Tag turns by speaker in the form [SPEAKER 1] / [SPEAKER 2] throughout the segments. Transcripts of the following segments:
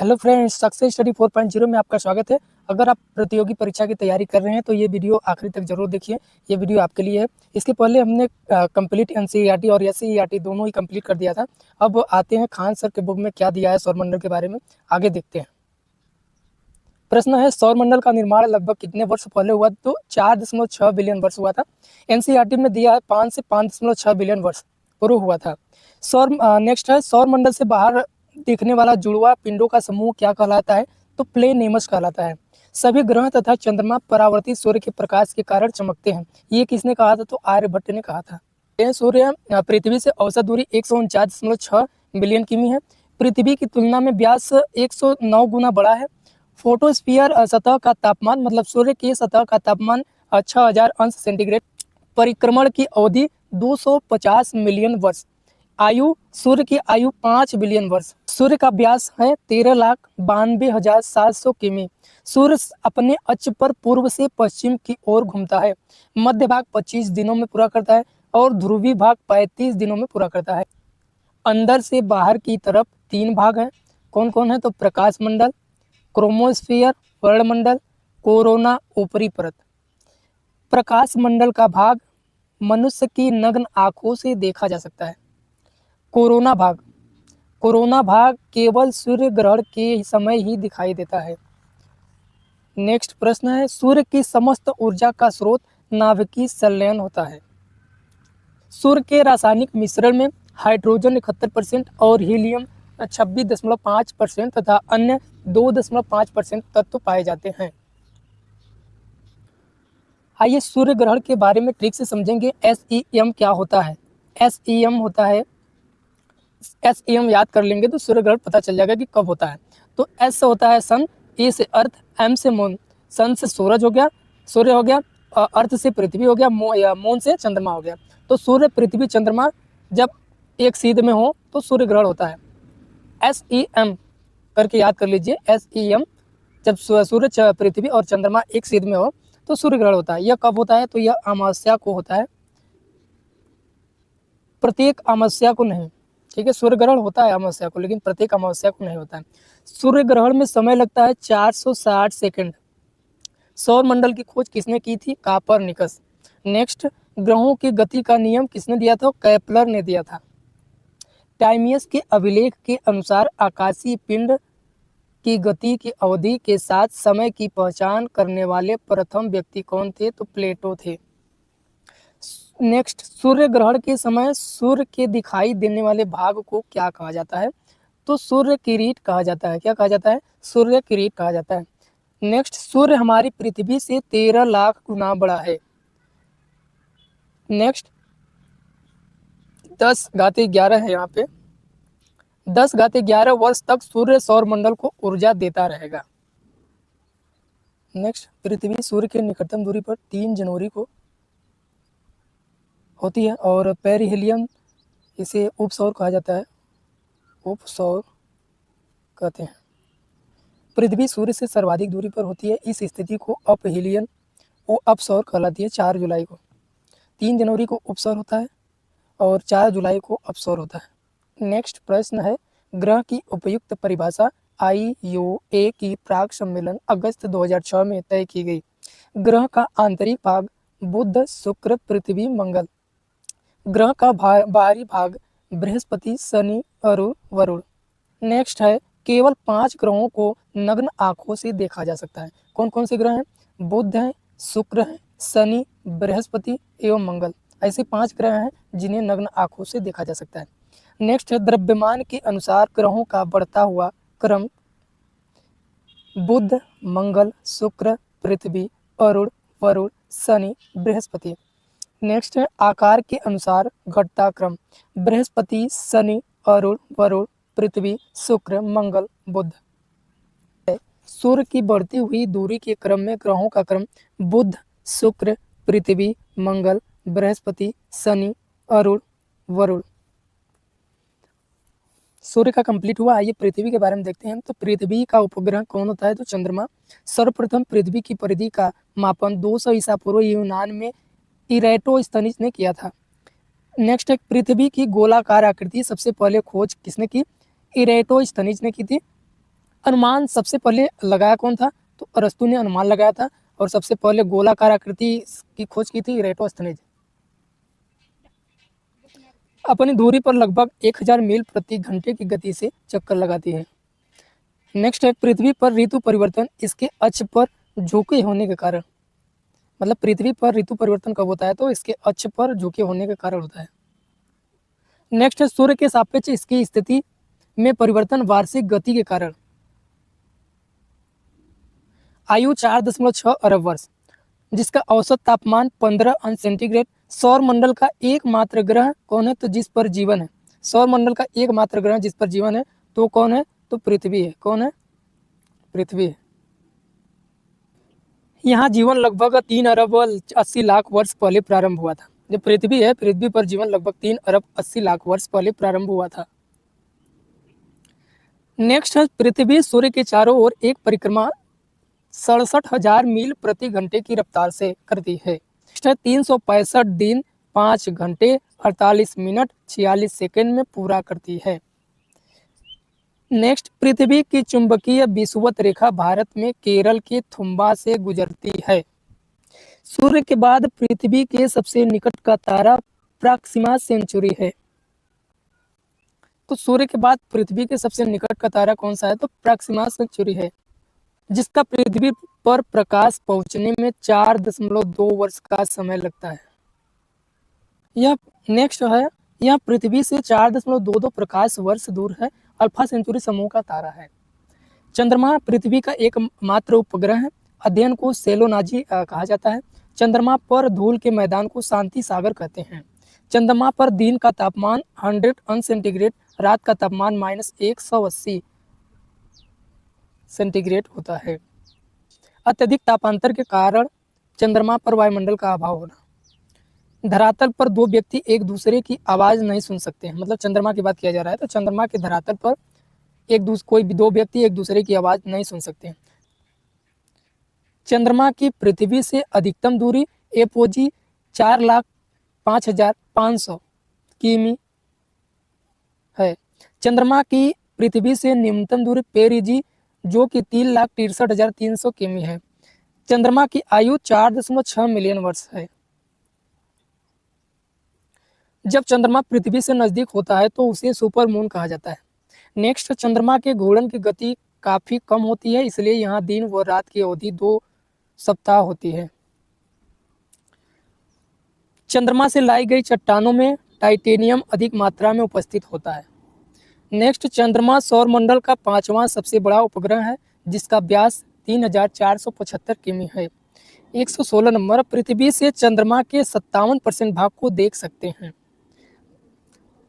[SPEAKER 1] Hello friends, success study 4.0 में आपका स्वागत है। अगर आप प्रतियोगी परीक्षा की तैयारी कर रहे हैं तो ये वीडियो आखिरी तक जरूर देखिए। ये वीडियो आपके लिए है। इसके पहले हमने कंप्लीट एनसीईआरटी और एससीईआरटी दोनों ही कंप्लीट कर दिया था। अब आते हैं खान सर के बुक में क्या दिया है सौरमंडल के बारे में, आगे देखते हैं। प्रश्न है, सौरमंडल का निर्माण लगभग कितने वर्ष पहले हुआ? तो 4.6 बिलियन वर्ष हुआ था। एनसीईआरटी में दिया है 5 से 5.6 बिलियन वर्ष पूर्व हुआ था। नेक्स्ट है, सौरमंडल से बाहर दिखने वाला जुड़वा पिंडों का समूह क्या कहलाता है? तो प्लेनेमस कहलाता है। सभी ग्रह तथा चंद्रमा परावर्तित सूर्य के प्रकाश के कारण चमकते हैं। ये किसने कहा था? तो आर्यभट्ट ने कहा था। सूर्य पृथ्वी से औसत दूरी 149.6 बिलियन किमी है। पृथ्वी की तुलना में व्यास 109 गुना बड़ा है। फोटोस्फीयर सतह का तापमान, मतलब सूर्य की सतह का तापमान 6000 अंश सेंटीग्रेड। परिक्रमण की अवधि 250 मिलियन वर्ष। आयु, सूर्य की आयु 5 बिलियन वर्ष। सूर्य का व्यास है 13,92,700 किमी। सूर्य अपने अक्ष पर पूर्व से पश्चिम की ओर घूमता है। मध्य भाग 25 दिनों में पूरा करता है और ध्रुवीय भाग 35 दिनों में पूरा करता है। अंदर से बाहर की तरफ 3 भाग हैं। कौन कौन है? तो प्रकाश मंडल, क्रोमोस्फीयर वर्णमंडल, कोरोना ऊपरी परत। प्रकाश मंडल का भाग मनुष्य की नग्न आंखों से देखा जा सकता है। कोरोना भाग केवल सूर्य ग्रहण के समय ही दिखाई देता है। नेक्स्ट प्रश्न है, सूर्य की समस्त ऊर्जा का स्रोत नाभिकीय संलयन होता है। सूर्य के रासायनिक मिश्रण में हाइड्रोजन 71% और हीलियम 26.5% तथा अन्य 2.5% तत्व पाए जाते हैं। आइए सूर्य ग्रहण के बारे में ट्रिक से समझेंगे। SEM क्या होता है? SEM होता है, SEM याद कर लेंगे तो सूर्य ग्रहण पता चल जाएगा कि कब होता है। तो S होता है सन, E से अर्थ, M से मून। सन से सूरज हो गया, सूर्य हो गया, अर्थ से पृथ्वी हो गया, मून से चंद्रमा हो गया। तो सूर्य पृथ्वी चंद्रमा जब एक सीध में हो तो सूर्य ग्रहण होता है। SEM करके याद कर लीजिए। SEM जब सूर्य पृथ्वी और चंद्रमा एक सीध में हो तो सूर्य ग्रहण होता है। यह कब होता है? तो यह अमावस्या को होता है, प्रत्येक अमावस्या को नहीं। ठीक है, सूर्य ग्रहण होता है अमावस्या को, लेकिन प्रत्येक अमावस्या को नहीं होता है। सूर्य ग्रहण में समय लगता है 460 सेकंड। सौर मंडल की खोज किसने की थी? कापरनिकस। नेक्स्ट, ग्रहों की गति का नियम किसने दिया था? केपलर ने दिया था। टाइमियस के अभिलेख के अनुसार आकाशीय पिंड की गति की अवधि के साथ समय की पहचान करने वाले प्रथम व्यक्ति कौन थे? तो प्लेटो थे। नेक्स्ट, सूर्य ग्रहण के समय सूर्य के दिखाई देने वाले भाग को क्या कहा जाता है? तो सूर्य किरीट कहा जाता है। क्या कहा जाता है? सूर्य किरीट कहा जाता है। नेक्स्ट, सूर्य हमारी पृथ्वी से 13 लाख गुना बड़ा है। नेक्स्ट, 10⁻11 है यहाँ पे। 10⁻11 वर्ष तक सूर्य सौर मंडल को ऊर्जा देता रहेगा। नेक्स्ट, पृथ्वी सूर्य के निकटतम दूरी पर 3 जनवरी को होती है और पेरिहेलियम इसे उपसौर कहा जाता है, उपसौर कहते हैं। पृथ्वी सूर्य से सर्वाधिक दूरी पर होती है। इस स्थिति को अपहेलियन अपसौर कहलाती है। 4 जुलाई को, 3 जनवरी को उपसौर होता है और 4 जुलाई को अपसौर होता है। नेक्स्ट प्रश्न है, ग्रह की उपयुक्त परिभाषा IUA की प्राक सम्मेलन अगस्त 2006 में तय की गई। ग्रह का आंतरिक भाग बुध, शुक्र, पृथ्वी, मंगल। ग्रह का बाहरी भाग बृहस्पति, शनि और वरुण। नेक्स्ट है, केवल 5 ग्रहों को नग्न आंखों से देखा जा सकता है। कौन कौन से ग्रह हैं? बुध है, शुक्र है, शनि, बृहस्पति एवं मंगल। ऐसे 5 ग्रह हैं जिन्हें नग्न आंखों से देखा जा सकता है। नेक्स्ट है, द्रव्यमान के अनुसार ग्रहों का बढ़ता हुआ क्रम बुध, मंगल, शुक्र, पृथ्वी, अरुण, वरुण, शनि, बृहस्पति। नेक्स्ट है, आकार के अनुसार घटता क्रम बृहस्पति, शनि, अरुण, वरुण, पृथ्वी, शुक्र, मंगल, बुध। सूर्य की बढ़ती हुई दूरी के क्रम में ग्रहों का क्रम बुध, शुक्र, पृथ्वी, मंगल, बृहस्पति, शनि, अरुण, वरुण। सूर्य का कंप्लीट हुआ। आइए पृथ्वी के बारे में देखते हैं। तो पृथ्वी का उपग्रह कौन होता है? तो चंद्रमा। सर्वप्रथम पृथ्वी की परिधि का मापन 200 ईसा पूर्व यूनान में इरेटोस्थनीज ने किया था। नेक्स्ट है, पृथ्वी की गोलाकार आकृति सबसे पहले खोज किसने की? इरेटोस्थनीज ने की थी। अनुमान सबसे पहले लगाया कौन था? तो अरस्तु ने अनुमान लगाया था और सबसे पहले गोलाकार आकृति की खोज की थी इरेटोस्थनीज। अपनी दूरी पर लगभग 1000 मील प्रति घंटे की गति से चक्कर लगाती है। नेक्स्ट है पृथ्वी पर ऋतु परिवर्तन इसके अक्ष पर झुके होने के कारण। मतलब पृथ्वी पर ऋतु परिवर्तन कब होता है? तो इसके अक्ष पर झुके होने के कारण होता है। नेक्स्ट है सूर्य के सापेक्ष इसकी स्थिति में परिवर्तन वार्षिक गति के कारण। आयु 4.6 अरब वर्ष, जिसका औसत तापमान 15 अंश सेंटीग्रेड। सौर मंडल का एकमात्र ग्रह कौन है? तो जिस पर जीवन है। सौर मंडल का एकमात्र ग्रह जिस पर जीवन है तो कौन है? तो पृथ्वी है। कौन है? पृथ्वी है। यहाँ जीवन लगभग 3 अरब 80 लाख वर्ष पहले प्रारंभ हुआ था। जो पृथ्वी है, पृथ्वी पर जीवन लगभग 3 अरब 80 लाख वर्ष पहले प्रारंभ हुआ था। नेक्स्ट है पृथ्वी सूर्य के चारों ओर एक परिक्रमा 67,000 मील प्रति घंटे की रफ्तार से करती है। 365 दिन 5 घंटे 48 मिनट 46 सेकंड में पूरा करती है। नेक्स्ट पृथ्वी की चुंबकीय विषुवत रेखा भारत में केरल के थुम्बा से गुजरती है। सूर्य के बाद पृथ्वी के सबसे निकट का तारा प्रॉक्सिमा सेंचुरी है। तो सूर्य के बाद पृथ्वी के सबसे निकट का तारा कौन सा है? तो प्रॉक्सिमा सेंचुरी है, जिसका पृथ्वी पर प्रकाश पहुंचने में 4.2 वर्ष का समय लगता है। यह नेक्स्ट है, यह पृथ्वी से 4.22 प्रकाश वर्ष दूर है। अल्फा सेंचुरी समूह का तारा है। चंद्रमा पृथ्वी का एकमात्र उपग्रह है। अध्ययन को सेलोनाजी कहा जाता है। चंद्रमा पर धूल के मैदान को शांति सागर कहते हैं। चंद्रमा पर दिन का तापमान 100 अंश सेंटीग्रेड, रात का तापमान -180 सेंटीग्रेड होता है। अत्यधिक तापांतर के कारण चंद्रमा पर वायुमंडल का अभाव होना। धरातल पर दो व्यक्ति एक दूसरे की आवाज नहीं सुन सकते हैं। मतलब चंद्रमा की बात किया जा रहा है तो चंद्रमा के धरातल पर कोई भी दो व्यक्ति एक दूसरे की आवाज नहीं सुन सकते हैं। चंद्रमा की पृथ्वी से अधिकतम दूरी एपोजी 4,05,500 किमी है। चंद्रमा की पृथ्वी से न्यूनतम दूरी पेरिजी जो कि 3,63,300 किमी है। चंद्रमा की आयु 4.6 मिलियन वर्ष है। जब चंद्रमा पृथ्वी से नजदीक होता है तो उसे सुपर मून कहा जाता है। नेक्स्ट, चंद्रमा के घूर्णन की गति काफी कम होती है, इसलिए यहाँ दिन व रात की अवधि 2 सप्ताह होती है। चंद्रमा से लाई गई चट्टानों में टाइटेनियम अधिक मात्रा में उपस्थित होता है। नेक्स्ट, चंद्रमा सौरमंडल का 5वां सबसे बड़ा उपग्रह है, जिसका व्यास 3,475 किमी है। 116 नंबर, पृथ्वी से चंद्रमा के 57% भाग को देख सकते हैं।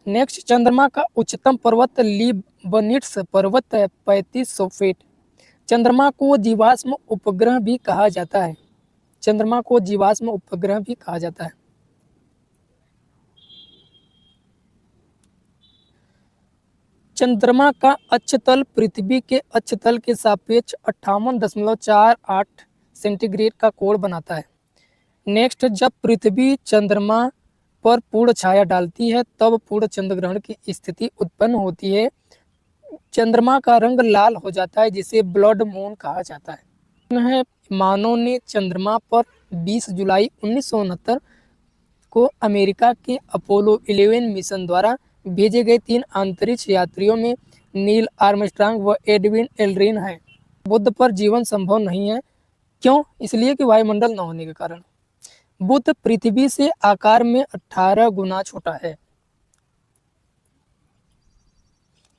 [SPEAKER 1] नेक्स्ट, चंद्रमा का उच्चतम पर्वत लीबनिट्स पर्वत है 3500 फीट। चंद्रमा को जीवाश्म उपग्रह भी कहा जाता है। चंद्रमा को जीवाश्म उपग्रह भी कहा जाता है। चंद्रमा का अक्षतल पृथ्वी के अक्षतल के सापेक्ष 58.48 सेंटीग्रेड का कोण बनाता है। नेक्स्ट, जब पृथ्वी चंद्रमा पर पूर्ण छाया डालती है तब पूर्ण चंद्र ग्रहण की स्थिति उत्पन्न होती है। चंद्रमा का रंग लाल हो जाता है, जिसे ब्लड मून कहा जाता है। मानव ने चंद्रमा पर 20 जुलाई 1969 को अमेरिका के अपोलो 11 मिशन द्वारा भेजे गए 3 अंतरिक्ष यात्रियों में नील आर्मस्ट्रांग व एडविन एल्ड्रिन है। बुध पर जीवन संभव नहीं है। क्यों? इसलिए कि वायुमंडल न होने के कारण। बुध पृथ्वी से आकार में 18 गुना छोटा है।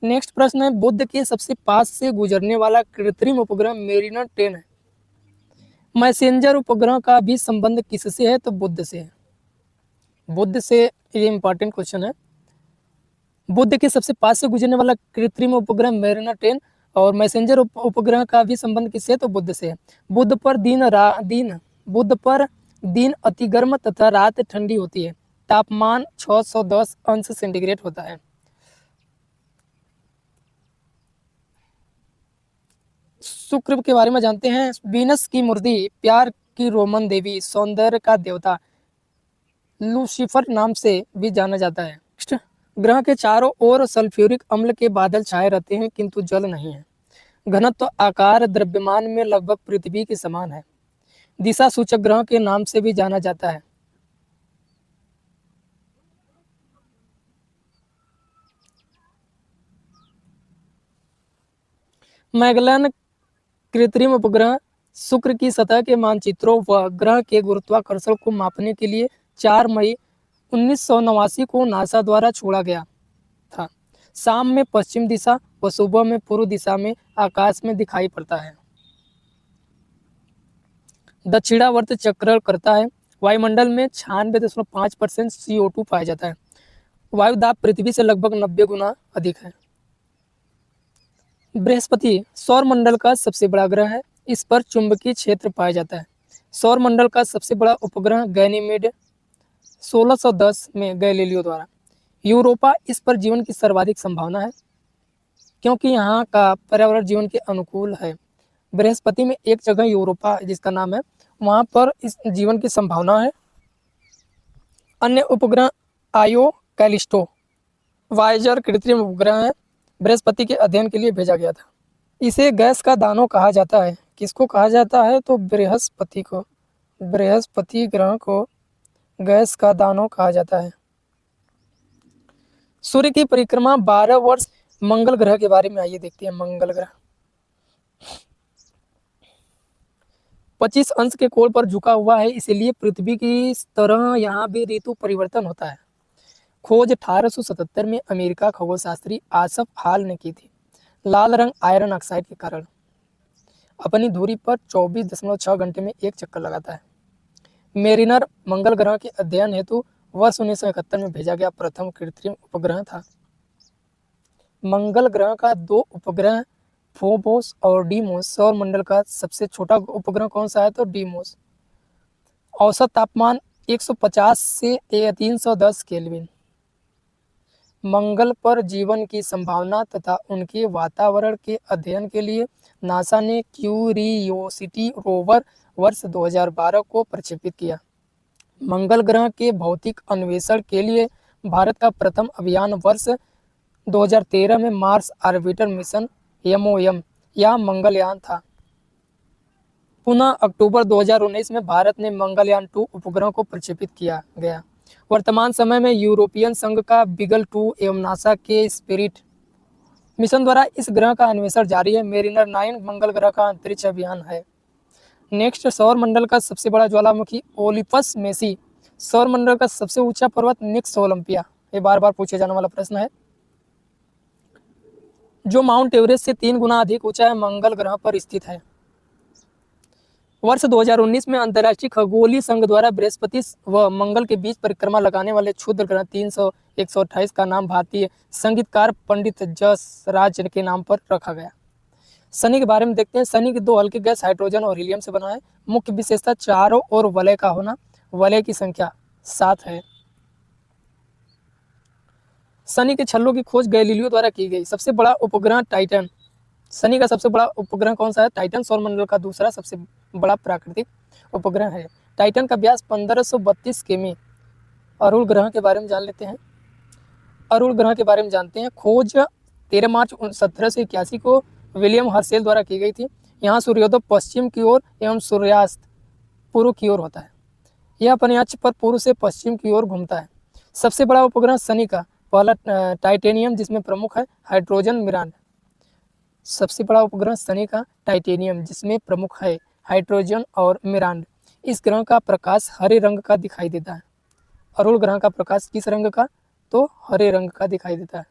[SPEAKER 1] नेक्स्ट प्रश्न है, बुध के सबसे पास से गुजरने वाला कृत्रिम उपग्रह मेरिनर 10 है। मैसेंजर उपग्रह का भी संबंध किससे है? तो बुध से है। बुध से, ये इंपॉर्टेंट क्वेश्चन है। बुध के सबसे पास से गुजरने वाला कृत्रिम उपग्रह मेरिनर 10 और मैसेंजर उपग्रह का भी संबंध किससे? तो बुध से। बुध पर दिन अति गर्म तथा रात ठंडी होती है। तापमान 610 अंश सेंटीग्रेड होता है। शुक्र के बारे में जानते हैं। वीनस की मूर्ति, प्यार की रोमन देवी, सौंदर्य का देवता, लूसीफर नाम से भी जाना जाता है। ग्रह के चारों ओर सल्फ्यूरिक अम्ल के बादल छाए रहते हैं किंतु जल नहीं है। घनत्व आकार द्रव्यमान में लगभग पृथ्वी के समान है। दिशा सूचक ग्रह के नाम से भी जाना जाता है। मैगेलन कृत्रिम उपग्रह शुक्र की सतह के मानचित्रों व ग्रह के गुरुत्वाकर्षण को मापने के लिए 4 मई 1989 को नासा द्वारा छोड़ा गया था। शाम में पश्चिम दिशा व सुबह में पूर्व दिशा में आकाश में दिखाई पड़ता है। दक्षिणावर्त चक्र करता है। वायुमंडल में 96.5% CO2 पाया जाता है। वायु दाब पृथ्वी से लगभग 90 गुना अधिक है। बृहस्पति सौर मंडल का सबसे बड़ा ग्रह है। इस पर चुंबकीय क्षेत्र पाया जाता है। सौर मंडल का सबसे बड़ा उपग्रह गैनीमेड 1610 में गैलीलियो द्वारा। यूरोपा इस पर जीवन की सर्वाधिक संभावना है क्योंकि यहाँ का पर्यावरण जीवन के अनुकूल है। बृहस्पति में एक जगह यूरोपा जिसका नाम है, वहाँ पर इस जीवन की संभावना है। अन्य उपग्रह आयो कैलिस्टो वायेजर कृत्रिम उपग्रह है, बृहस्पति के अध्ययन के लिए भेजा गया था। इसे गैस का दानव कहा जाता है। किसको कहा जाता है? तो बृहस्पति को, बृहस्पति ग्रह को गैस का दानव कहा जाता है। सूर्य की परिक्रमा 12 वर्ष। मंगल ग्रह के बारे में आइए देखते हैं। मंगल ग्रह 25 अंश के कोण पर झुका हुआ है, इसलिए पृथ्वी की तरह यहाँ भी ऋतु परिवर्तन होता है। खोज 1877 में अमेरिका खगोलशास्त्री आसफ हॉल ने की थी। लाल रंग आयरन ऑक्साइड के कारण अपनी धुरी पर 24.6 घंटे में एक चक्कर लगाता है। मेरिनर मंगल ग्रह के अध्ययन हेतु वर्ष 1971 में भेजा गया प्रथम कृत्रिम उपग्रह था। मंगल ग्रह का 2 उपग्रह फोबोस और डीमोस। सौर मंडल का सबसे छोटा उपग्रह कौन सा है? तो डीमोस। औसत तापमान 150 से 310 केल्विन। मंगल पर जीवन की संभावना तथा उनके वातावरण के अध्ययन के लिए नासा ने क्यूरियोसिटी रोवर वर्ष 2012 को प्रक्षेपित किया। मंगल ग्रह के भौतिक अन्वेषण के लिए भारत का प्रथम अभियान वर्ष 2013 में मार्स ऑर्बिटर मिशन MOM या मंगलयान था। पुनः अक्टूबर 2019 में भारत ने मंगलयान 2 उपग्रह को प्रक्षेपित किया गया। वर्तमान समय में यूरोपियन संघ का बीगल 2 एवं नासा के स्पिरिट मिशन द्वारा इस ग्रह का अन्वेषण जारी है। मेरिनर 9 मंगल ग्रह का अंतरिक्ष अभियान है। नेक्स्ट, सौर मंडल का सबसे बड़ा ज्वालामुखी ओलिपस मेसी। सौर मंडल का सबसे ऊंचा पर्वत निक्स ओलंपिया। ये बार बार पूछे जाने वाला प्रश्न है। जो माउंट एवरेस्ट से 3 गुना अधिक ऊंचा है, मंगल ग्रह पर स्थित है। वर्ष 2019 में अंतर्राष्ट्रीय खगोलीय संघ द्वारा बृहस्पति व मंगल के बीच परिक्रमा लगाने वाले क्षुद्र ग्रह 300-128 का नाम भारतीय संगीतकार पंडित जस राज के नाम पर रखा गया। शनि के बारे में देखते हैं। शनि के 2 हल्के गैस हाइड्रोजन और हीलियम से बना है। मुख्य विशेषता चारों ओर वलय का होना। वलय की संख्या 7 है। शनि के छल्लों की खोज गैलीलियो द्वारा की गई। सबसे बड़ा उपग्रह टाइटन। शनि का सबसे बड़ा उपग्रह कौन सा है? टाइटन सौर मंडल का दूसरा सबसे बड़ा प्राकृतिक उपग्रह है। टाइटन का व्यास 1532 किमी। अरुण ग्रह के बारे में जान लेते हैं। अरुण ग्रह के बारे में जानते हैं। खोज 13 मार्च 1781 को विलियम हर्शेल द्वारा की गई थी। यहाँ सूर्योदय पश्चिम की ओर एवं सूर्यास्त पूर्व की ओर होता है। यह अपने अक्ष पर पूर्व से पश्चिम की ओर घूमता है। सबसे बड़ा उपग्रह शनि का पहला टाइटेनियम, जिसमें प्रमुख है हाइड्रोजन मिरांड। सबसे बड़ा उपग्रह शनि का टाइटेनियम, जिसमें प्रमुख है हाइड्रोजन और मिरांड। इस ग्रह का प्रकाश हरे रंग का दिखाई देता है। अरुण ग्रह का प्रकाश किस रंग का? तो हरे रंग का दिखाई देता है।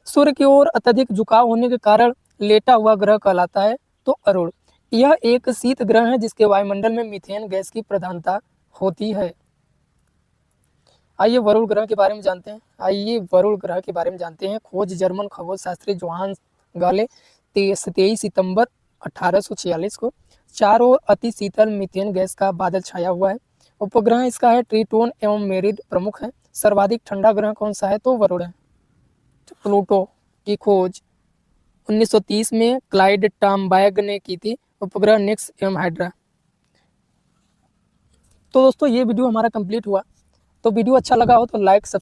[SPEAKER 1] सूर्य की ओर अत्यधिक झुकाव होने के कारण लेटा हुआ ग्रह कहलाता है तो अरुण। यह एक शीत ग्रह है जिसके वायुमंडल में मीथेन गैस की प्रधानता होती है। आइए वरुण ग्रह के बारे में जानते हैं। खोज जर्मन खगोलशास्त्री जोहान्स गाले 23 सितंबर 1846 को। चारों ओर अति शीतल मीथेन गैस का बादल छाया हुआ है। उपग्रह इसका है ट्रिटोन एवं मेरिड प्रमुख है। सर्वाधिक ठंडा ग्रह कौन सा है? तो वरुण है। प्लूटो की खोज 1930 में क्लाइड टॉम्बैग ने की थी। उपग्रह निक्स एवं हाइड्रा। तो दोस्तों ये वीडियो हमारा कंप्लीट हुआ। तो वीडियो अच्छा लगा हो तो लाइक